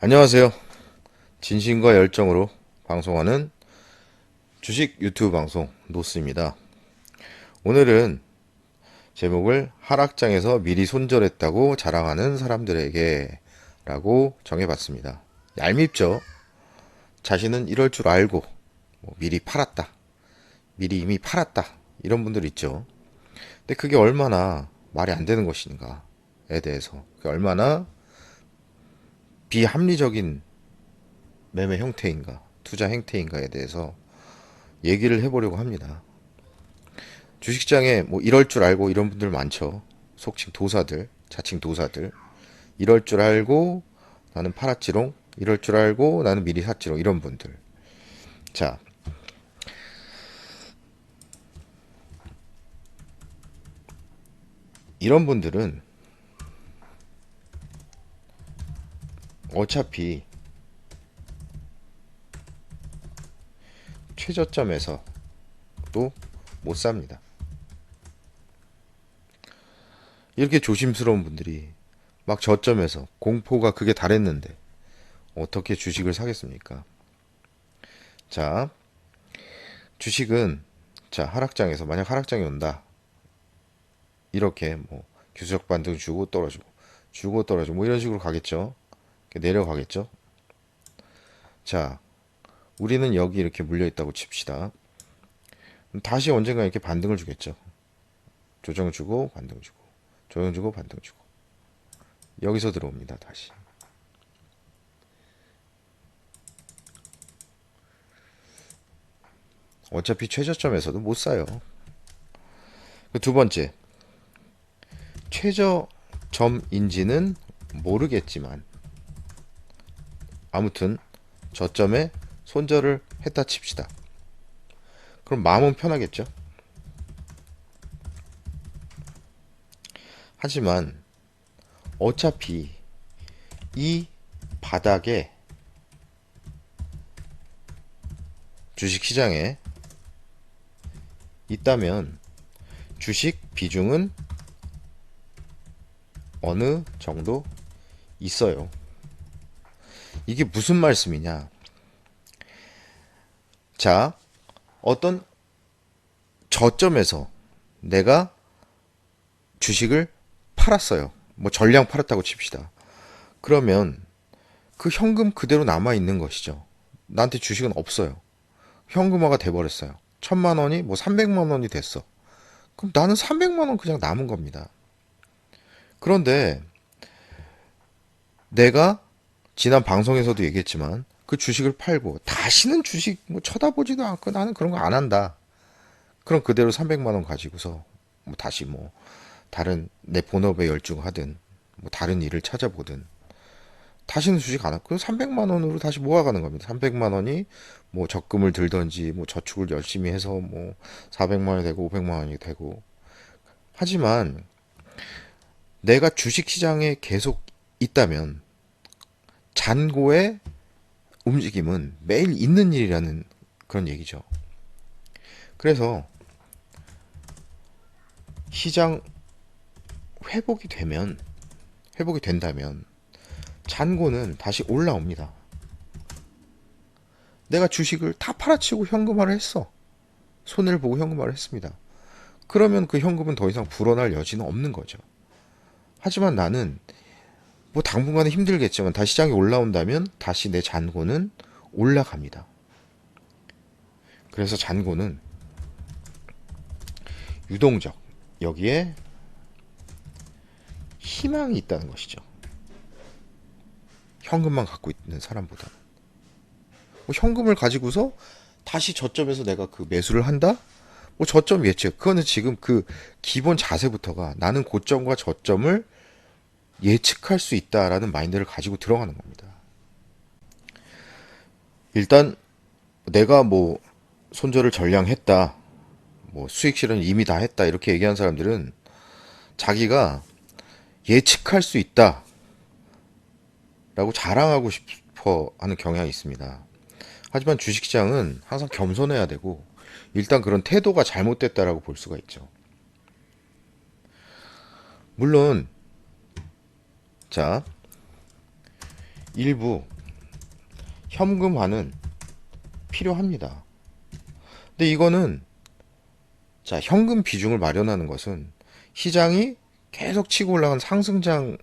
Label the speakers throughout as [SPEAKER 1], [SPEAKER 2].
[SPEAKER 1] 안녕하세요. 진심과 열정으로 방송하는 주식 유튜브 방송 노스입니다. 오늘은 제목을 하락장에서 미리 손절했다고 자랑하는 사람들에게 라고 정해봤습니다. 얄밉죠? 자신은 이럴 줄 알고 미리 팔았다. 미리 이미 팔았다. 이런 분들 있죠. 근데 그게 얼마나 말이 안 되는 것인가에 대해서, 그게 얼마나 비합리적인 매매 형태인가, 투자 행태인가에 대해서 얘기를 해보려고 합니다. 주식시장에 뭐 이럴 줄 알고 이런 분들 많죠. 속칭 도사들, 자칭 도사들. 이럴 줄 알고 나는 팔았지롱. 이럴 줄 알고 나는 미리 샀지롱. 이런 분들. 자, 이런 분들은 어차피 최저점에서 또 못 삽니다. 이렇게 조심스러운 분들이 막 저점에서 공포가 그게 달했는데 어떻게 주식을 사겠습니까? 자, 주식은 자, 하락장에서 만약 하락장이 온다. 이렇게 뭐 기술적 반등 주고 떨어지고 주고 떨어지고 뭐 이런 식으로 가겠죠. 내려가겠죠. 자, 우리는 여기 이렇게 물려 있다고 칩시다. 다시 언젠가 이렇게 반등을 주겠죠. 조정 주고 반등 주고 조정 주고 반등 주고 여기서 들어옵니다. 다시. 어차피 최저점에서도 못 사요. 그 두 번째, 최저점인지는 모르겠지만 아무튼 저점에 손절을 했다 칩시다. 그럼 마음은 편하겠죠. 하지만 어차피 이 바닥에 주식시장에 있다면 주식 비중은 어느 정도 있어요. 이게 무슨 말씀이냐? 자, 어떤 저점에서 내가 주식을 팔았어요. 뭐 전량 팔았다고 칩시다. 그러면 그 현금 그대로 남아 있는 것이죠. 나한테 주식은 없어요. 현금화가 돼버렸어요. 1,000만 원이 뭐 300만 원이 됐어. 그럼 나는 300만 원 그냥 남은 겁니다. 그런데 내가 지난 방송에서도 얘기했지만 그 주식을 팔고 다시는 주식 뭐 쳐다보지도 않고 나는 그런 거 안 한다. 그럼 그대로 300만 원 가지고서 뭐 다시 뭐 다른 내 본업에 열중하든 뭐 다른 일을 찾아보든 다시는 주식 안 하고 그 300만 원으로 다시 모아가는 겁니다. 300만 원이 뭐 적금을 들던지 뭐 저축을 열심히 해서 뭐 400만 원이 되고 500만 원이 되고. 하지만 내가 주식 시장에 계속 있다면 잔고의 움직임은 매일 있는 일이라는 그런 얘기죠. 그래서 시장 회복이 된다면 잔고는 다시 올라옵니다. 내가 주식을 다 팔아치고 현금화를 했어. 손해를 보고 현금화를 했습니다. 그러면 그 현금은 더 이상 불어날 여지는 없는 거죠. 하지만 나는 뭐 당분간은 힘들겠지만 다시 시장이 올라온다면 다시 내 잔고는 올라갑니다. 그래서 잔고는 유동적, 여기에 희망이 있다는 것이죠. 현금만 갖고 있는 사람보다. 뭐 현금을 가지고서 다시 저점에서 내가 그 매수를 한다? 뭐 저점 예측. 그거는 지금 그 기본 자세부터가 나는 고점과 저점을 예측할 수 있다라는 마인드를 가지고 들어가는 겁니다. 일단 내가 뭐 손절을 전량했다. 뭐 수익 실현 이미 다 했다. 이렇게 얘기한 사람들은 자기가 예측할 수 있다라고 자랑하고 싶어 하는 경향이 있습니다. 하지만 주식시장은 항상 겸손해야 되고 일단 그런 태도가 잘못됐다라고 볼 수가 있죠. 물론 자, 일부 현금화는 필요합니다. 근데 이거는, 자, 현금 비중을 마련하는 것은 시장이 계속 치고 올라간 상승장일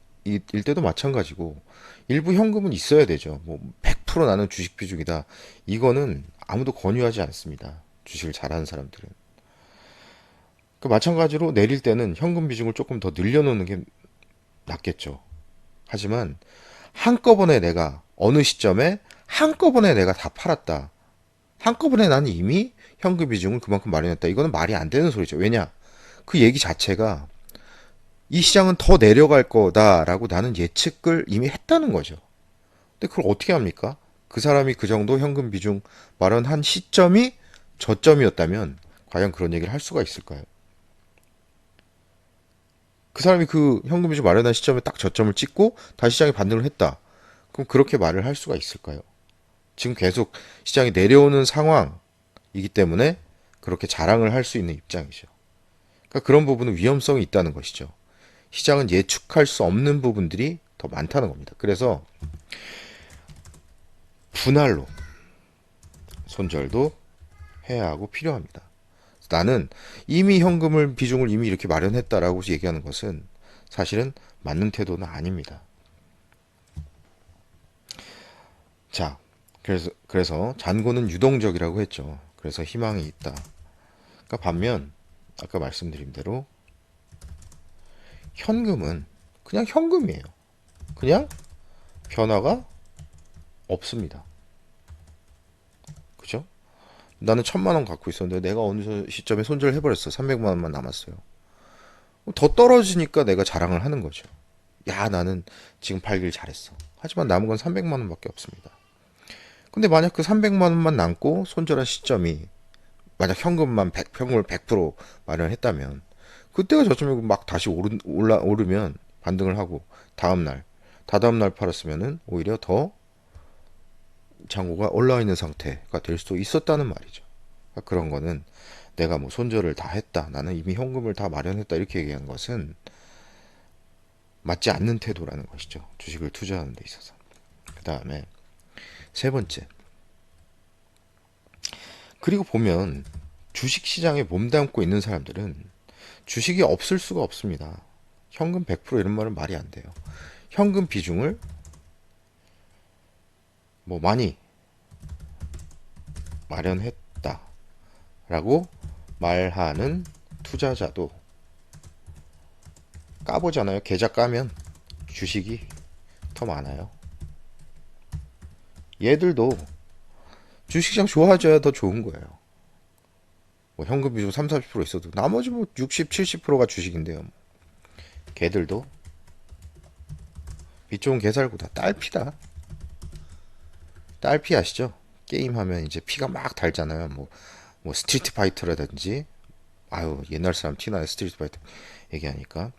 [SPEAKER 1] 때도 마찬가지고 일부 현금은 있어야 되죠. 뭐 100% 나는 주식 비중이다. 이거는 아무도 권유하지 않습니다. 주식을 잘하는 사람들은. 그 마찬가지로 내릴 때는 현금 비중을 조금 더 늘려놓는 게 낫겠죠. 하지만 한꺼번에 내가 어느 시점에 한꺼번에 내가 다 팔았다. 한꺼번에 나는 이미 현금 비중을 그만큼 마련했다. 이거는 말이 안 되는 소리죠. 왜냐? 그 얘기 자체가 이 시장은 더 내려갈 거다라고 나는 예측을 이미 했다는 거죠. 근데 그걸 어떻게 합니까? 그 사람이 그 정도 현금 비중 마련한 시점이 저점이었다면 과연 그런 얘기를 할 수가 있을까요? 그 사람이 그 현금 비중 마련한 시점에 딱 저점을 찍고 다시 시장에 반등을 했다. 그럼 그렇게 말을 할 수가 있을까요? 지금 계속 시장이 내려오는 상황이기 때문에 그렇게 자랑을 할 수 있는 입장이죠. 그러니까 그런 부분은 위험성이 있다는 것이죠. 시장은 예측할 수 없는 부분들이 더 많다는 겁니다. 그래서 분할로 손절도 해야 하고 필요합니다. 나는 이미 현금을 비중을 이미 이렇게 마련했다라고 얘기하는 것은 사실은 맞는 태도는 아닙니다. 자, 그래서 잔고는 유동적이라고 했죠. 그래서 희망이 있다. 그러니까 반면 아까 말씀드린 대로 현금은 그냥 현금이에요. 그냥 변화가 없습니다. 그죠? 나는 1,000만 원 갖고 있었는데 내가 어느 시점에 손절해버렸어. 300만 원만 남았어요. 더 떨어지니까 내가 자랑을 하는 거죠. 야, 나는 지금 팔길 잘했어. 하지만 남은 건 300만 원밖에 없습니다. 근데 만약 그 300만 원만 남고 손절한 시점이 만약 현금만 100% 마련했다면 그때가 저점이고 막 다시 오르면 반등을 하고 다음날 다다음날 팔았으면은 오히려 더 잔고가 올라와 있는 상태가 될 수도 있었다는 말이죠. 그러니까 그런 거는 내가 뭐 손절을 다 했다, 나는 이미 현금을 다 마련했다 이렇게 얘기하는 것은 맞지 않는 태도라는 것이죠. 주식을 투자하는 데 있어서. 그 다음에 세 번째. 그리고 보면 주식 시장에 몸담고 있는 사람들은 주식이 없을 수가 없습니다. 현금 100% 이런 말은 말이 안 돼요. 현금 비중을 뭐 많이 마련했다라고 말하는 투자자도 까보잖아요. 계좌 까면 주식이 더 많아요. 얘들도 주식시장 좋아져야 더 좋은 거예요. 뭐 현금 비중 3, 40% 있어도 나머지 뭐 60, 70%가 주식인데요. 걔들도 빛 좋은 개살구다. 딸피다. 딸피 아시죠? 게임하면 이제 피가 막 달잖아요. 뭐 스트리트 파이터라든지, 아유 옛날 사람 티나요. 스트리트 파이터 얘기하니까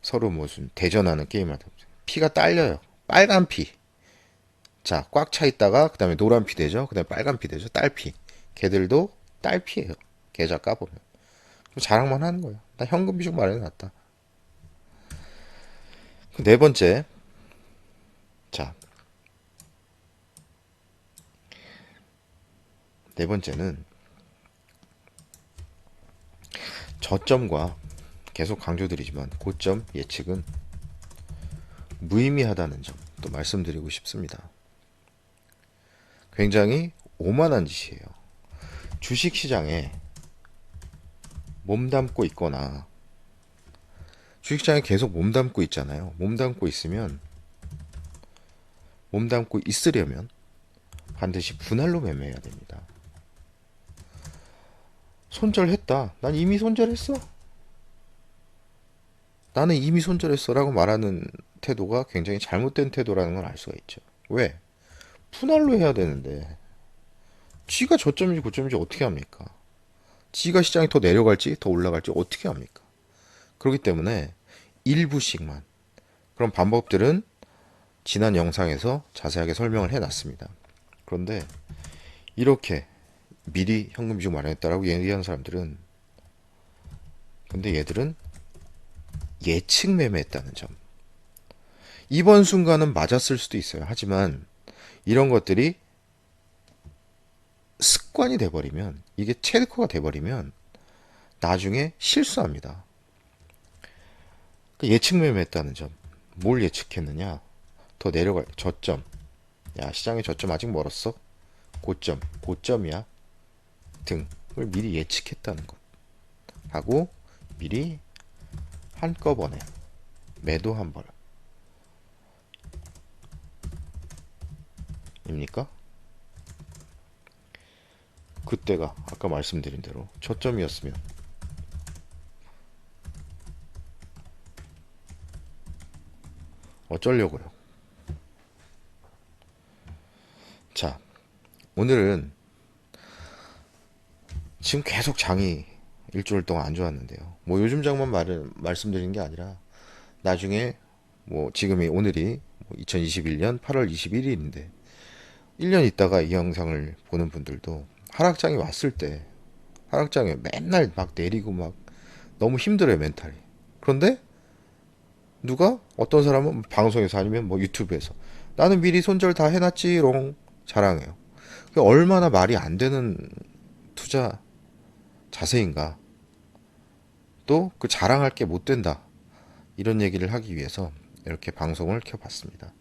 [SPEAKER 1] 서로 무슨 대전하는 게임을 하다 피가 딸려요. 빨간 피. 자, 꽉 차 있다가 그 다음에 노란 피 되죠. 그 다음에 빨간 피 되죠. 딸피. 걔들도 딸피예요. 계좌 까보면. 자랑만 하는 거예요. 나 현금 비중 마련해놨다. 네 번째. 자, 네 번째는 저점과 계속 강조드리지만 고점 예측은 무의미하다는 점 또 말씀드리고 싶습니다. 굉장히 오만한 짓이에요. 주식시장에 몸담고 있거나 주식시장에 계속 몸담고 있잖아요. 몸담고 있으려면 반드시 분할로 매매해야 됩니다. 손절했다. 난 이미 손절했어. 나는 이미 손절했어 라고 말하는 태도가 굉장히 잘못된 태도라는 걸 알 수가 있죠. 왜? 분할로 해야 되는데 지가 저점인지 고점인지 어떻게 합니까? 지가 시장이 더 내려갈지 더 올라갈지 어떻게 합니까? 그렇기 때문에 일부씩만 그런 방법들은 지난 영상에서 자세하게 설명을 해놨습니다. 그런데 이렇게 미리 현금 비중 마련했다라고 얘기하는 사람들은 근데 얘들은 예측 매매했다는 점. 이번 순간은 맞았을 수도 있어요. 하지만 이런 것들이 습관이 돼버리면, 이게 체득화가 돼버리면 나중에 실수합니다. 그 예측 매매했다는 점. 뭘 예측했느냐? 더 내려갈 저점. 야, 시장의 저점 아직 멀었어. 고점, 고점이야. 등을 미리 예측했다는 것. 하고 미리 한꺼번에 매도 한 번. 입니까? 그때가 아까 말씀드린 대로 저점이었으면 어쩌려고요. 자, 오늘은 지금 계속 장이 일주일 동안 안 좋았는데요. 뭐 요즘 장만 말씀드리는 게 아니라 나중에 뭐 지금이 오늘이 2021년 8월 21일인데 1년 있다가 이 영상을 보는 분들도 하락장이 왔을 때 하락장에 맨날 막 내리고 막 너무 힘들어요, 멘탈이. 그런데 누가 어떤 사람은 방송에서 아니면 뭐 유튜브에서 나는 미리 손절 다 해놨지롱 자랑해요. 그게 얼마나 말이 안 되는 투자 자세인가. 또 그 자랑할 게 못 된다. 이런 얘기를 하기 위해서 이렇게 방송을 켜봤습니다.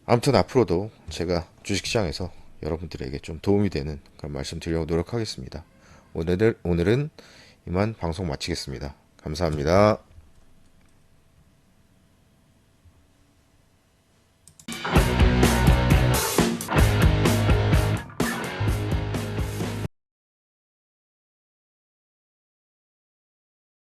[SPEAKER 1] 아무튼 앞으로도 제가 주식시장에서 여러분들에게 좀 도움이 되는 그런 말씀 드리려고 노력하겠습니다. 오늘은 이만 방송 마치겠습니다. 감사합니다.